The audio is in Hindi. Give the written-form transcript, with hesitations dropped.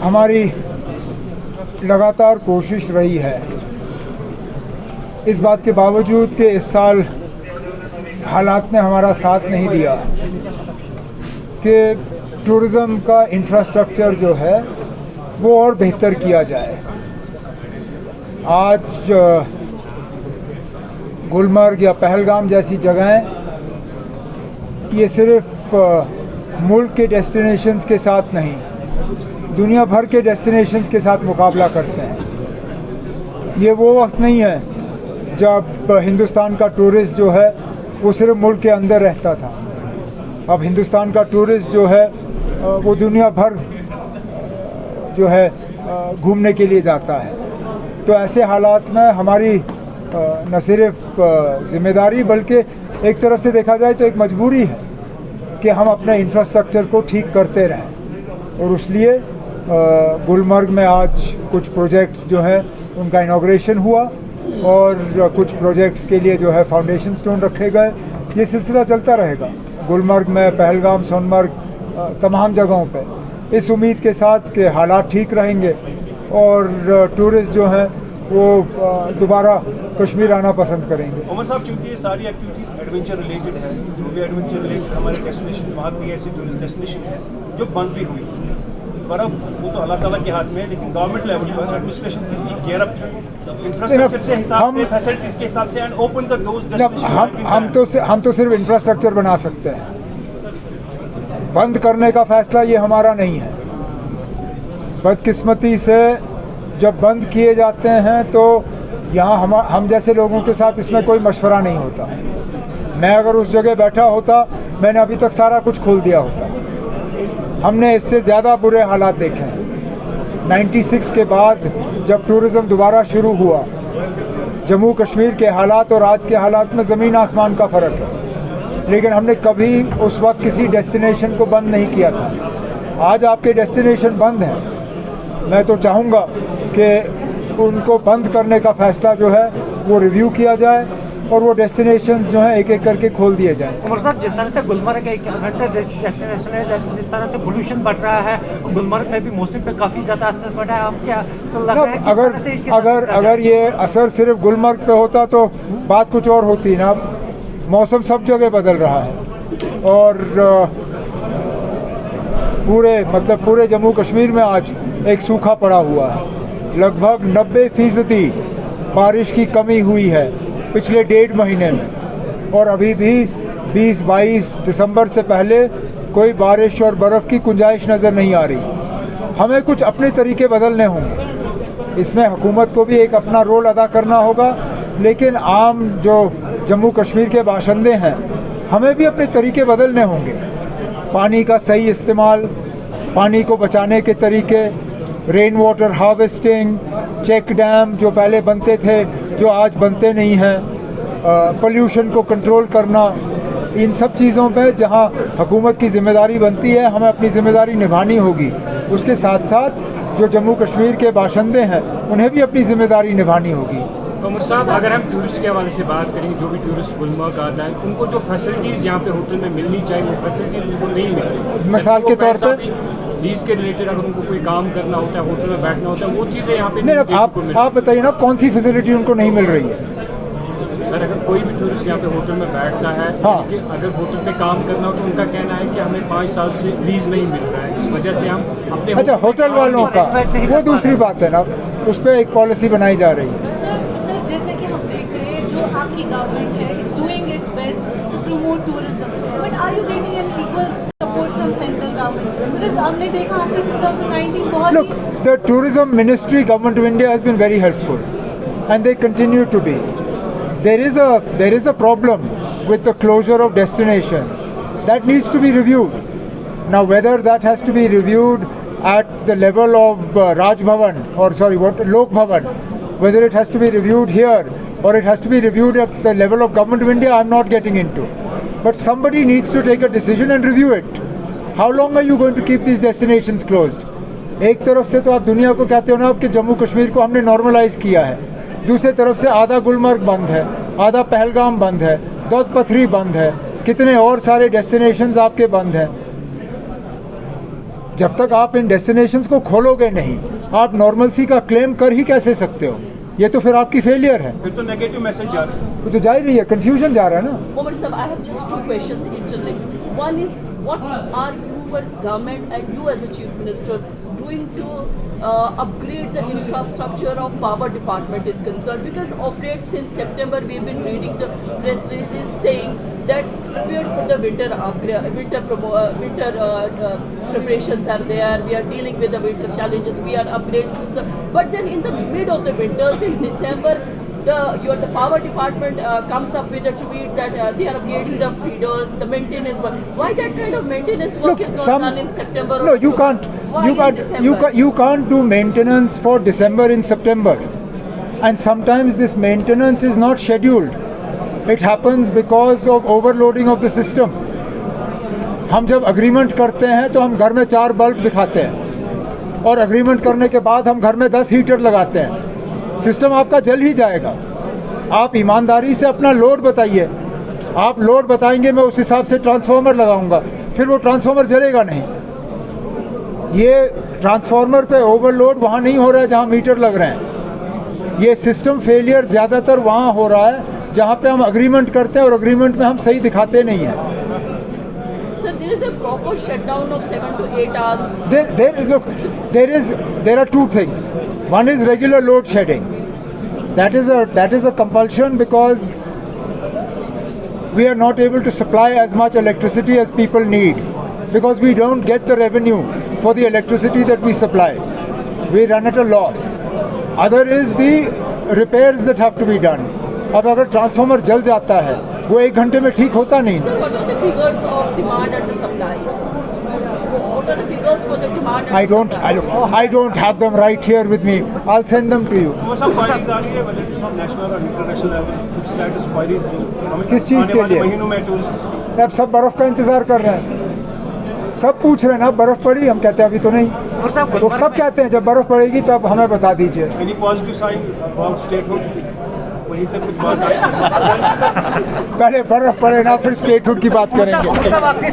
हमारी लगातार कोशिश रही है, इस बात के बावजूद कि इस साल हालात ने हमारा साथ नहीं दिया कि टूरिज़्म का इंफ्रास्ट्रक्चर जो है वो और बेहतर किया जाए। आज गुलमर्ग या पहलगाम जैसी जगहें ये सिर्फ मुल्क के डेस्टिनेशंस के साथ नहीं, दुनिया भर के डेस्टिनेशंस के साथ मुकाबला करते हैं। ये वो वक्त नहीं है जब हिंदुस्तान का टूरिस्ट जो है वो सिर्फ मुल्क के अंदर रहता था। अब हिंदुस्तान का टूरिस्ट जो है वो दुनिया भर जो है घूमने के लिए जाता है। तो ऐसे हालात में हमारी न सिर्फ ज़िम्मेदारी बल्कि एक तरफ से देखा जाए तो एक मजबूरी है कि हम अपने इंफ्रास्ट्रक्चर को ठीक करते रहें। और इसलिए गुलमर्ग में आज कुछ प्रोजेक्ट्स जो है उनका इनॉग्रेशन हुआ और कुछ प्रोजेक्ट्स के लिए जो है फाउंडेशन स्टोन रखे गए। ये सिलसिला चलता रहेगा गुलमर्ग में, पहलगाम, सोनमर्ग, तमाम जगहों पे, इस उम्मीद के साथ कि हालात ठीक रहेंगे और टूरिस्ट जो हैं वो दोबारा कश्मीर आना पसंद करेंगे। उमर साहब, चूँकि ये सारी एक्टिविटीज़ एडवेंचर रिलेटेड है, जो भी एडवेंचर रिलेटेड हमारे डेस्टिनेशन वहाँ भी ऐसे टूरिस्ट डेस्टिनेशन हैं जो बंद भी हुई, पर अब वो तो अल्लाह ताला के हाथ में है, लेकिन गवर्नमेंट लेवल पर एडमिनिस्ट्रेशन की केयर अप इंफ्रास्ट्रक्चर से हिसाब से, फैसिलिटीज़ के हिसाब से एंड ओपन द दोस्त। हम तो सिर्फ इंफ्रास्ट्रक्चर बना सकते हैं, बंद करने का फैसला ये हमारा नहीं है। बदकिस्मती से जब बंद किए जाते हैं तो यहाँ हम जैसे लोगों के साथ इसमें कोई मशवरा नहीं होता। मैं अगर उस जगह बैठा होता, मैंने अभी तक सारा कुछ खोल दिया होता। हमने इससे ज़्यादा बुरे हालात देखे हैं। 96 के बाद जब टूरिज़्म दोबारा शुरू हुआ, जम्मू कश्मीर के हालात और आज के हालात में ज़मीन आसमान का फ़र्क है। लेकिन हमने कभी उस वक्त किसी डेस्टिनेशन को बंद नहीं किया था। आज आपके डेस्टिनेशन बंद हैं, मैं तो चाहूँगा कि उनको बंद करने का फ़ैसला जो है वो रिव्यू किया जाए और वो डेस्टिनेशंस जो हैं एक एक करके खोल दिए जाएं। उमर साहब, जिस तरह से गुलमर्ग एक डेस्टिनेशन है, जिस तरह से पोल्यूशन बढ़ रहा है, गुलमर्ग में भी मौसम पे काफ़ी ज़्यादा असर पड़ा है, अब क्या लग रहा है अगर ये असर सिर्फ गुलमर्ग पे होता तो बात कुछ और होती ना। मौसम सब जगह बदल रहा है और पूरे जम्मू कश्मीर में आज एक सूखा पड़ा हुआ है। लगभग 90% बारिश की कमी हुई है पिछले 1.5 महीने में, और अभी भी 20-22 दिसंबर से पहले कोई बारिश और बर्फ़ की गुंजाइश नज़र नहीं आ रही। हमें कुछ अपने तरीके बदलने होंगे, इसमें हुकूमत को भी एक अपना रोल अदा करना होगा, लेकिन आम जो जम्मू कश्मीर के बाशिंदे हैं हमें भी अपने तरीके बदलने होंगे। पानी का सही इस्तेमाल, पानी को बचाने के तरीके, rain water harvesting, check dam जो पहले बनते थे जो आज बनते नहीं हैं, पोल्यूशन को कंट्रोल करना, इन सब चीज़ों पे जहां हुकूमत की ज़िम्मेदारी बनती है हमें अपनी ज़िम्मेदारी निभानी होगी। उसके साथ साथ जो जम्मू कश्मीर के बाशिंदे हैं उन्हें भी अपनी ज़िम्मेदारी निभानी होगी। उमर साहब, अगर हम टूरिस्ट के हवाले से बात करें, जो भी टूरिस्ट गुलमर्ग आता है उनको जो फैसिलिटीज़ यहाँ पे होटल में मिलनी चाहिए वो फैसिलिटीज़ उनको नहीं मिल रही। मिसाल के तौर पर लीज के रिलेटेड अगर उनको कोई काम करना होता है, होटल में बैठना होता है, वो चीज़ें यहाँ पे नहीं। आप बताइए ना कौन सी फैसिलिटी उनको नहीं मिल रही है? सर, अगर कोई भी टूरिस्ट यहाँ पे होटल में बैठता है, हाँ, अगर होटल पे काम करना हो तो उनका कहना है कि हमें 5 साल से लीज नहीं मिल रहा है, इस वजह से हम अपने अच्छा, होटल वालों का वो दूसरी बात है ना, उस पर एक पॉलिसी बनाई जा रही है। सर जैसे कि हम देख रहे हैं जो आपकी गवर्नमेंट है it's doing its best to promote tourism, but are you getting an equal support from central government? Because हमने देखा आफ्टर 2019 बहुत Look, the tourism ministry, government of India has been very helpful and they continue to be. There is a problem with the closure of destinations that needs to be reviewed. Now whether that has to be reviewed at the level of Raj Bhavan or Lok Bhavan, whether it has to be reviewed here or it has to be reviewed at the level of Government of India, I'm not getting into. But somebody needs to take a decision and review it. How long are you going to keep these destinations closed? एक तरफ से तो आप दुनिया को कहते हो ना कि जम्मू कश्मीर को हमने नॉर्मलाइज किया है, दूसरी तरफ से आधा गुलमर्ग बंद है, आधा पहलगाम बंद है, दौद पथरी बंद है, कितने और सारे डेस्टिनेशंस आपके बंद हैं। जब तक आप इन डेस्टिनेशंस को खोलोगे नहीं, आप नॉर्मलसी का क्लेम कर ही कैसे सकते हो? ये तो फिर आपकी फेलियर है। फिर तो नेगेटिव मैसेज जा रहा है। वो तो जा ही रही है, कंफ्यूजन जा रहा है ना। Omar sir, I have just two questions interlinked. One is, what are your government and you as a chief minister doing to upgrade the infrastructure of power department is concerned? Because of late, since September, we have been reading the press releases saying that prepared for the winter preparations are there. We are dealing with the winter challenges. We are upgrading system. But then in the mid of the winters in December, the power department comes up with a tweet that they are upgrading the feeders, the maintenance work. Why that kind of maintenance work is not done in September? No, or you October? can't. Why in December? You can't do maintenance for December in September. And sometimes this maintenance is not scheduled. It happens because of overloading of the system. हम जब अग्रीमेंट करते हैं तो हम घर में 4 बल्ब दिखाते हैं और अग्रीमेंट करने के बाद हम घर में 10 हीटर लगाते हैं। सिस्टम आपका जल ही जाएगा। आप ईमानदारी से अपना लोड बताइए। आप लोड बताएंगे, मैं उस हिसाब से ट्रांसफार्मर लगाऊंगा, फिर वो ट्रांसफार्मर जलेगा नहीं। ये ट्रांसफार्मर पे ओवरलोड वहाँ नहीं हो रहा है जहाँ मीटर लग रहे हैं। ये सिस्टम फेलियर ज़्यादातर वहाँ हो रहा है जहाँ पे हम अग्रीमेंट करते हैं और अग्रीमेंट में हम सही दिखाते नहीं हैं। Sir, there is a proper shutdown of 7 to 8 hours. There are two things. One is regular load shedding. That is a compulsion because we are not able to supply as much electricity as people need because we don't get the revenue for the electricity that we supply. We run at a loss. Other is the repairs that have to be done. अब अगर ट्रांसफार्मर जल जाता है वो 1 घंटे में ठीक होता नहीं। Sir, what are the figures of demand and the supply? What are the figures for the demand and the supply? I don't have them right here with me. I'll send them to you. वो सब क्वारीज आ रही है, whether it's from national or international level, कुछ status queries जो हमें किस चीज़ आने के वाले लिए? महीनों में टूरिस्ट की। अब सब बर्फ़ का इंतज़ार कर रहे हैं। सब पूछ रहे हैं ना, बर्फ़ पड़ी? हम कहते हैं अभी तो नहीं। लोग सब कहते हैं जब बर्फ़ पड़ेगी तब हमें बता दीजिए। Any positive sign about statehood? वहीं से कुछ बात आई। पहले बर्फ़ पड़े ना, फिर स्टेटहुड की बात करेंगे।